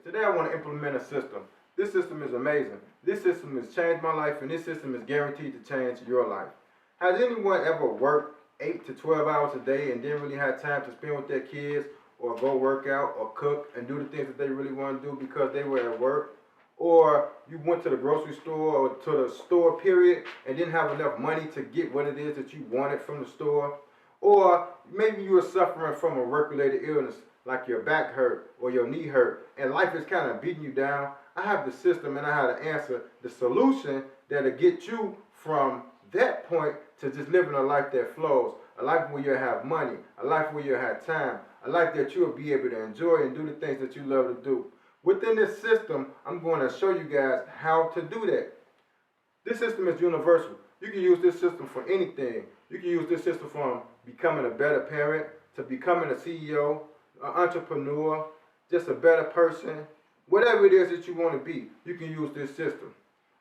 Today I want to implement a system. This system is amazing. This system has changed my life, and this system is guaranteed to change your life. Has anyone ever worked 8 to 12 hours a day and didn't really have time to spend with their kids or go work out or cook and do the things that they really want to do because they were at work? Or you went to the grocery store or to the store period and didn't have enough money to get what it is that you wanted from the store? Or maybe you were suffering from a work-related illness like your back hurt or your knee hurt and life is kind of beating you down. I have the system and I have the answer, the solution that'll get you from that point to just living a life that flows, a life where you have money, a life where you have time, a life that you'll be able to enjoy and do the things that you love to do. Within this system, I'm going to show you guys how to do that. This system is universal. You can use this system for anything. You can use this system from becoming a better parent to becoming a CEO, an entrepreneur, just a better person. Whatever it is that you want to be, you can use this system.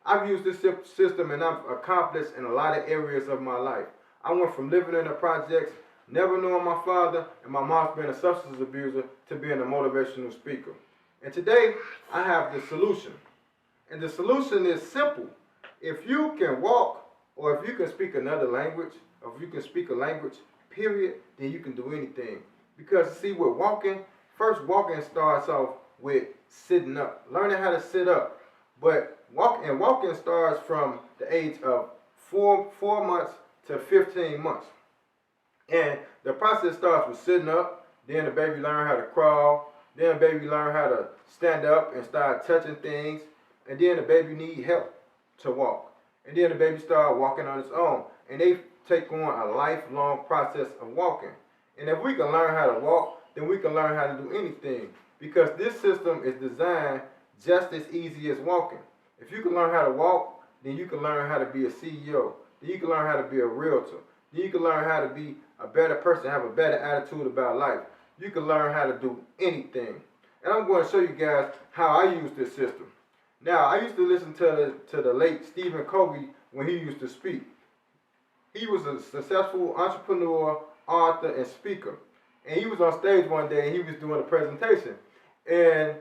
I've used this system and I've accomplished in a lot of areas of my life. I went from living in the projects, never knowing my father, and my mom's being a substance abuser, to being a motivational speaker. And today, I have the solution. And the solution is simple. If you can walk, or if you can speak another language, or if you can speak a language, period, then you can do anything. Because see, with walking, first walking starts off with sitting up, learning how to sit up. But walking starts from the age of 4 months to 15 months. And the process starts with sitting up, then the baby learn how to crawl, then the baby learn how to stand up and start touching things, and then the baby need help to walk. And then the baby start walking on its own. And they take on a lifelong process of walking. And if we can learn how to walk, then we can learn how to do anything. Because this system is designed just as easy as walking. If you can learn how to walk, then you can learn how to be a CEO. Then you can learn how to be a realtor. Then you can learn how to be a better person, have a better attitude about life. You can learn how to do anything. And I'm going to show you guys how I use this system. Now, I used to listen to the late Stephen Covey when he used to speak. He was a successful entrepreneur, author, and speaker. And he was on stage one day and he was doing a presentation. And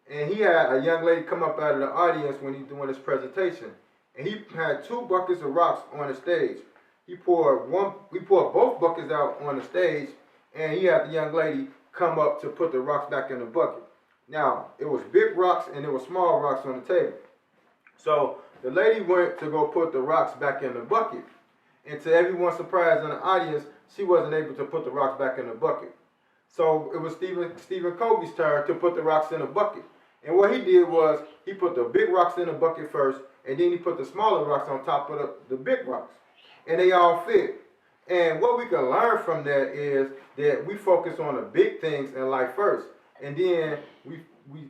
he had a young lady come up out of the audience when he was doing his presentation. And he had 2 buckets of rocks on the stage. He poured both buckets out on the stage, and he had the young lady come up to put the rocks back in the bucket. Now, it was big rocks and there were small rocks on the table. So the lady went to go put the rocks back in the bucket. And to everyone's surprise in the audience, she wasn't able to put the rocks back in the bucket. So it was Stephen Covey's turn to put the rocks in the bucket. And what he did was he put the big rocks in the bucket first, and then he put the smaller rocks on top of the big rocks. And they all fit. And what we can learn from that is that we focus on the big things in life first, and then we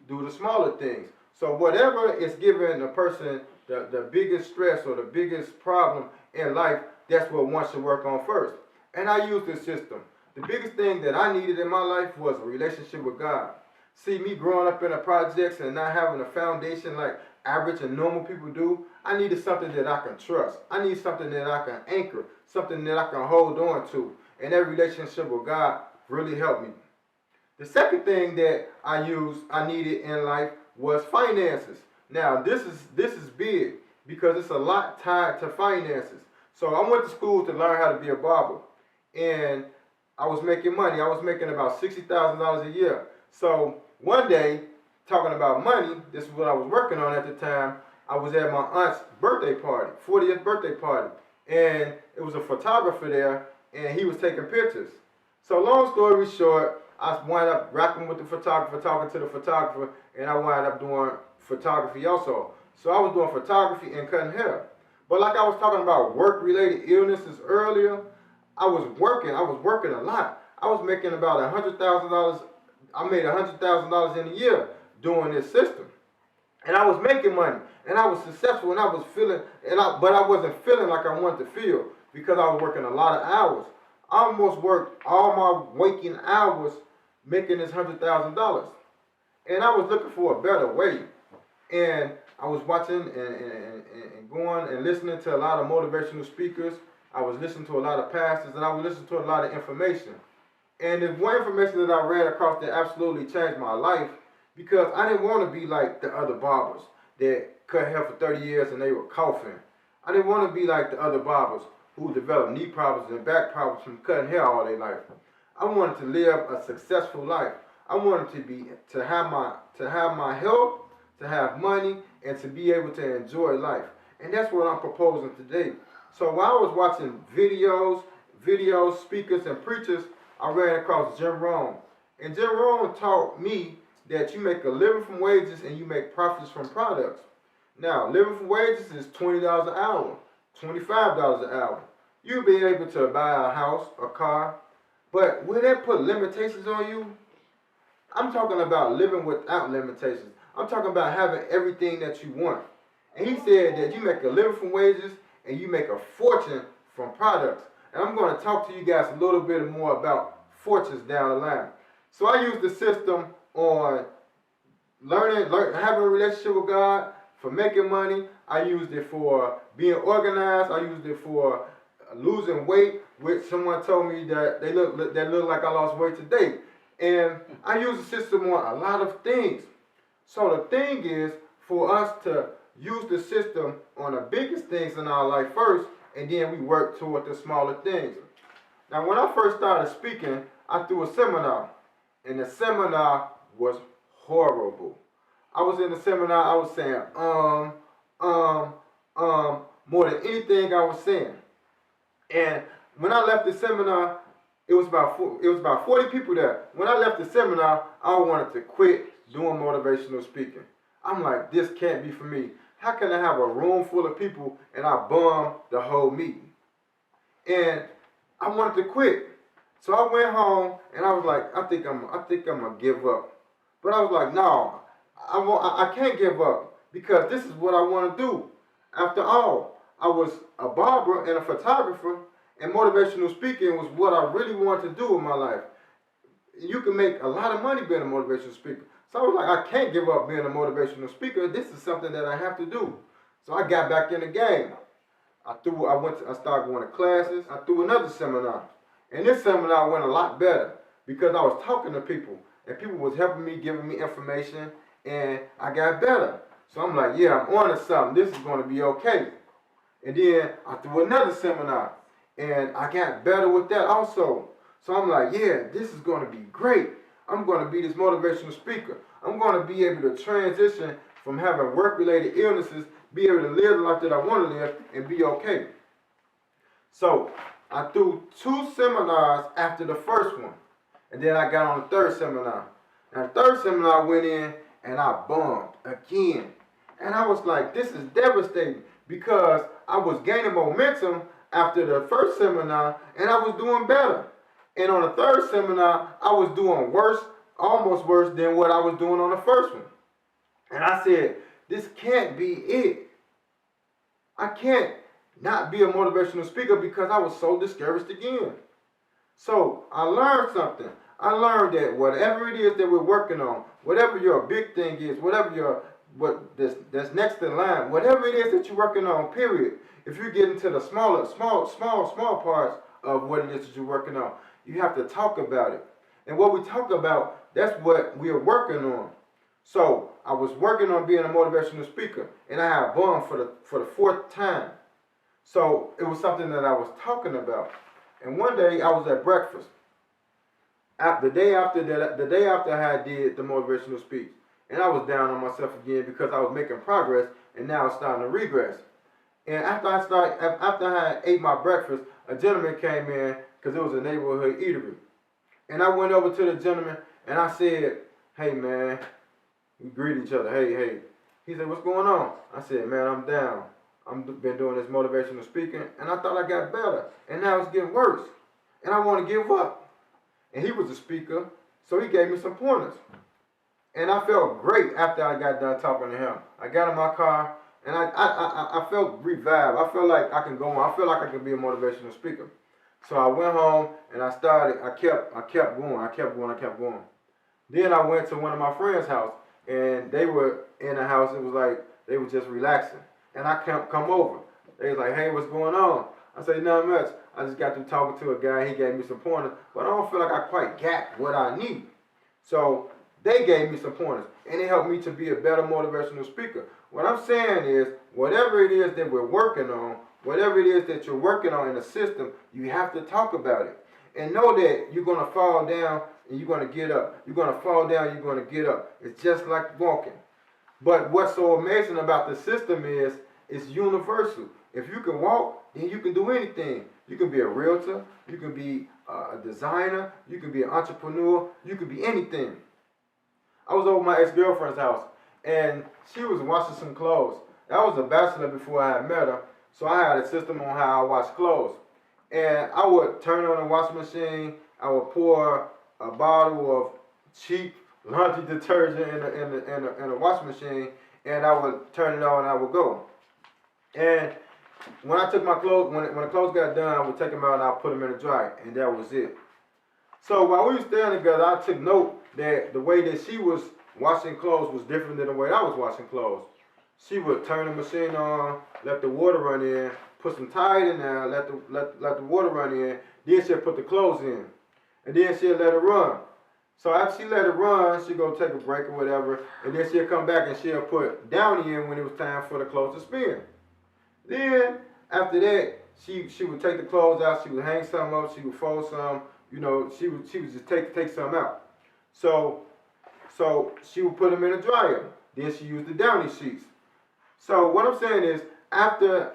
do the smaller things. So whatever is giving a person the biggest stress or the biggest problem in life, that's what one should work on first. And I use this system. The biggest thing that I needed in my life was a relationship with God. See, me growing up in the projects and not having a foundation like average and normal people do, I needed something that I can trust. I need something that I can anchor, something that I can hold on to. And that relationship with God really helped me. The second thing that I needed in life was finances. Now, this is big because it's a lot tied to finances. So I went to school to learn how to be a barber. And I was making money. I was making about $60,000 a year. So one day, talking about money, this is what I was working on at the time. I was at my aunt's birthday party, 40th birthday party. And it was a photographer there, and he was taking pictures. So long story short, I wound up rapping with the photographer, talking to the photographer, and I wound up doing photography also. So I was doing photography and cutting hair. But like I was talking about work-related illnesses earlier, I was working a lot. I was making about $100,000. I made $100,000 in a year doing this system. And I was making money, and I was successful, and I was feeling, but I wasn't feeling like I wanted to feel because I was working a lot of hours. I almost worked all my waking hours making this $100,000. And I was looking for a better way. And I was watching and going and listening to a lot of motivational speakers. I was listening to a lot of pastors, and I was listening to a lot of information. And the one information that I read across that absolutely changed my life, because I didn't want to be like the other barbers that cut hair for 30 years and they were coughing. I didn't want to be like the other barbers who developed knee problems and back problems from cutting hair all their life. I wanted to live a successful life. I wanted to have my health, to have money, and to be able to enjoy life. And that's what I'm proposing today. So while I was watching videos, speakers, and preachers, I ran across Jim Rohn. And Jim Rohn taught me that you make a living from wages and you make profits from products. Now, living from wages is $20 an hour, $25 an hour. You'll be able to buy a house, a car, but will that put limitations on you? I'm talking about living without limitations. I'm talking about having everything that you want. And he said that you make a living from wages and you make a fortune from products. And I'm going to talk to you guys a little bit more about fortunes down the line. So I use the system on having a relationship with God, for making money. I used it for being organized. I used it for losing weight, which someone told me that they look like I lost weight today. And I use the system on a lot of things. So the thing is for us to use the system on the biggest things in our life first, and then we work toward the smaller things. Now, when I first started speaking, I threw a seminar, and the seminar was horrible. I was in the seminar, I was saying, more than anything I was saying. And when I left the seminar, it was about 40 people there. When I left the seminar, I wanted to quit doing motivational speaking. I'm like, this can't be for me. How can I have a room full of people and I bum the whole meeting? And I wanted to quit. So I went home and I was like, I think I'm gonna give up. But I was like, no, I can't give up because this is what I want to do. After all, I was a barber and a photographer, and motivational speaking was what I really wanted to do in my life. You can make a lot of money being a motivational speaker. So I was like, I can't give up being a motivational speaker. This is something that I have to do. So I got back in the game. I started going to classes. I threw another seminar. And this seminar went a lot better because I was talking to people and people was helping me, giving me information, and I got better. So I'm like, yeah, I'm on to something. This is going to be okay. And then I threw another seminar and I got better with that also. So I'm like, yeah, this is going to be great. I'm going to be this motivational speaker. I'm going to be able to transition from having work-related illnesses, be able to live the life that I want to live, and be okay. So I threw 2 seminars after the first one. And then I got on the third seminar. And the third seminar I went in and I bombed again. And I was like, this is devastating because I was gaining momentum after the first seminar and I was doing better. And on the third seminar, I was doing worse, almost worse than what I was doing on the first one. And I said, this can't be it. I can't not be a motivational speaker because I was so discouraged again. So I learned something. I learned that whatever it is that we're working on, whatever your big thing is, that's next in line, whatever it is that you're working on, period. If you get into the small parts of what it is that you're working on, you have to talk about it. And what we talk about, that's what we're working on. So I was working on being a motivational speaker, and I had bum for the 4th time. So it was something that I was talking about. And one day I was at breakfast. The day after I did the motivational speech, and I was down on myself again because I was making progress, and now it's starting to regress. And after I ate my breakfast, a gentleman came in because it was a neighborhood eatery. And I went over to the gentleman and I said, hey man, we greet each other, hey. He said, what's going on? I said, man, I'm down. I've been doing this motivational speaking and I thought I got better. And now it's getting worse. And I want to give up. And he was a speaker, so he gave me some pointers. And I felt great after I got done talking to him. I got in my car and I felt revived. I felt like I can go on. I feel like I can be a motivational speaker. So I went home and I kept going. Then I went to one of my friends' house and they were in the house. It was like they were just relaxing. And I come over. They was like, hey, what's going on? I said, not much. I just got through talking to a guy. He gave me some pointers, but I don't feel like I quite got what I need. So They gave me some pointers, and it helped me to be a better motivational speaker. What I'm saying is, whatever it is that we're working on, whatever it is that you're working on in the system, you have to talk about it. And know that you're going to fall down and you're going to get up. You're going to fall down, you're going to get up. It's just like walking. But what's so amazing about the system is it's universal. If you can walk, then you can do anything. You can be a realtor, you can be a designer, you can be an entrepreneur, you can be anything. I was over my ex-girlfriend's house, and she was washing some clothes. I was a bachelor before I had met her, so I had a system on how I wash clothes. And I would turn on the washing machine, I would pour a bottle of cheap laundry detergent in the washing machine, and I would turn it on and I would go. And when I took my clothes, when the clothes got done, I would take them out and I would put them in the dryer, and that was it. So while we were staying together, I took note that the way that she was washing clothes was different than the way I was washing clothes. She would turn the machine on, let the water run in, put some Tide in there, let the water run in, then she'll put the clothes in. And then she'll let it run. So after she let it run, she'll go take a break or whatever, and then she'll come back and she'll put Downy in when it was time for the clothes to spin. Then, after that, she would take the clothes out, she would hang some up, she would fold some, you know, she would just take some out. So she would put them in the dryer. Then she used the Downy sheets. So what I'm saying is, after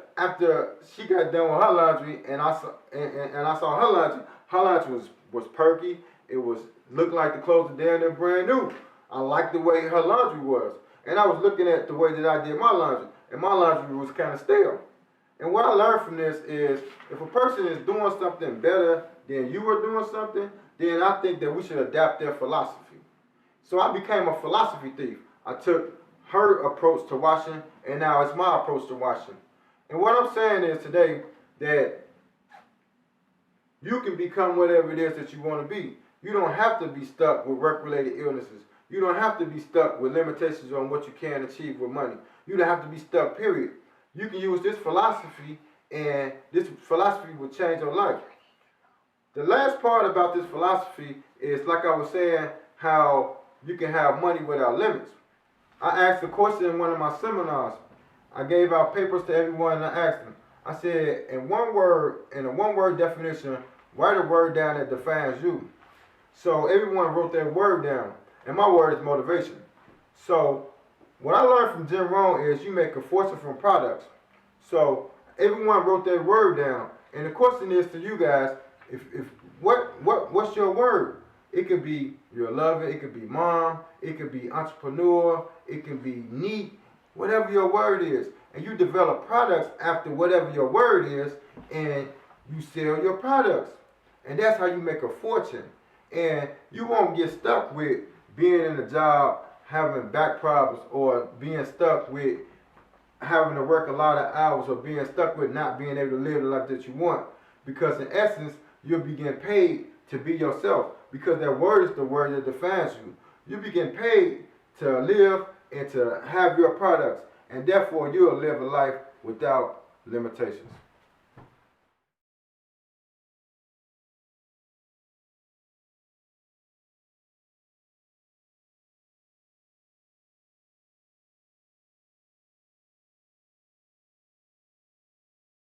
she got done with her laundry and I saw her laundry was perky. It looked like the clothes were damn near brand new. I liked the way her laundry was. And I was looking at the way that I did my laundry, and my laundry was kind of stale. And what I learned from this is, if a person is doing something better than you are doing something, then I think that we should adapt their philosophy. So I became a philosophy thief. I took her approach to washing, and now it's my approach to washing. And what I'm saying is today that you can become whatever it is that you want to be. You don't have to be stuck with work-related illnesses. You don't have to be stuck with limitations on what you can achieve with money. You don't have to be stuck, period. You can use this philosophy, and this philosophy will change your life. The last part about this philosophy is, like I was saying, how you can have money without limits. I asked a question in one of my seminars. I gave out papers to everyone and I asked them. I said, in a one-word definition, write a word down that defines you. So everyone wrote their word down, and my word is motivation. So what I learned from Jim Rohn is you make a fortune from products. So everyone wrote their word down, and the question is to you guys, what's your word? It could be your lover, it could be mom, it could be entrepreneur, it could be neat, whatever your word is. And you develop products after whatever your word is, and you sell your products. And that's how you make a fortune. And you won't get stuck with being in a job, having back problems, or being stuck with having to work a lot of hours, or being stuck with not being able to live the life that you want. Because in essence, you'll be getting paid to be yourself, because that word is the word that defines you. You be getting paid to live and to have your products, and therefore you'll live a life without limitations.